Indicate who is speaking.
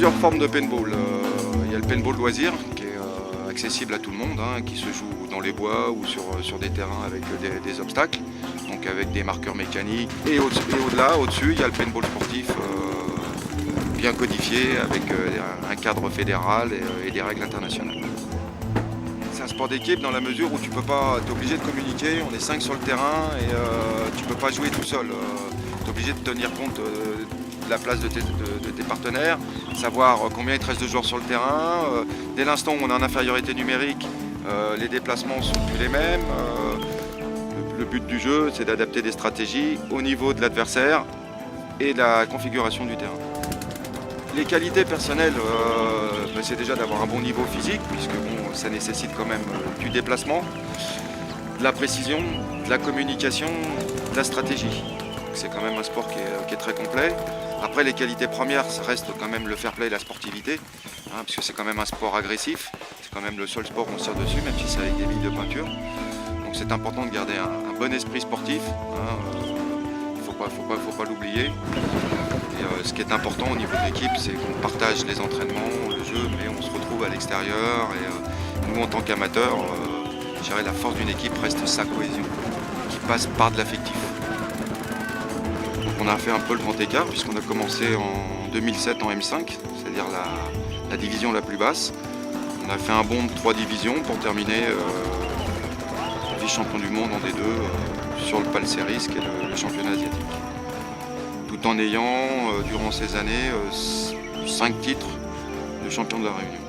Speaker 1: plusieurs formes de paintball. Il y a le paintball loisir qui est accessible à tout le monde, qui se joue dans les bois ou sur des terrains avec des obstacles, donc avec des marqueurs mécaniques. Et au-delà, au-dessus, il y a le paintball sportif bien codifié avec un cadre fédéral et des règles internationales. C'est un sport d'équipe dans la mesure où tu peux pas, tu es obligé de communiquer, on est 5 sur le terrain et tu peux pas jouer tout seul. Tu es obligé de tenir compte de la place de tes partenaires, savoir combien il te reste de joueurs sur le terrain. Dès l'instant où on est en infériorité numérique, les déplacements sont plus les mêmes. Le but du jeu, c'est d'adapter des stratégies au niveau de l'adversaire et de la configuration du terrain. Les qualités personnelles, c'est déjà d'avoir un bon niveau physique, puisque bon, ça nécessite quand même du déplacement, de la précision, de la communication, de la stratégie. C'est quand même un sport qui est très complet. Après, les qualités premières, ça reste quand même le fair play et la sportivité, puisque c'est quand même un sport agressif. C'est quand même le seul sport où on se tire dessus, même si c'est avec des billes de peinture. Donc c'est important de garder un bon esprit sportif. Faut pas l'oublier. Et ce qui est important au niveau de l'équipe, c'est qu'on partage les entraînements, le jeu, mais on se retrouve à l'extérieur. Et nous, en tant qu'amateurs, je dirais la force d'une équipe reste sa cohésion, qui passe par de l'affectif. Donc on a fait un peu le grand écart, puisqu'on a commencé en 2007 en M5, c'est-à-dire la division la plus basse. On a fait un bond de 3 divisions pour terminer vice-champion du monde en D2 sur le PAL Series, qui est le championnat asiatique. Tout en ayant, durant ces années, 5 titres de champion de la Réunion.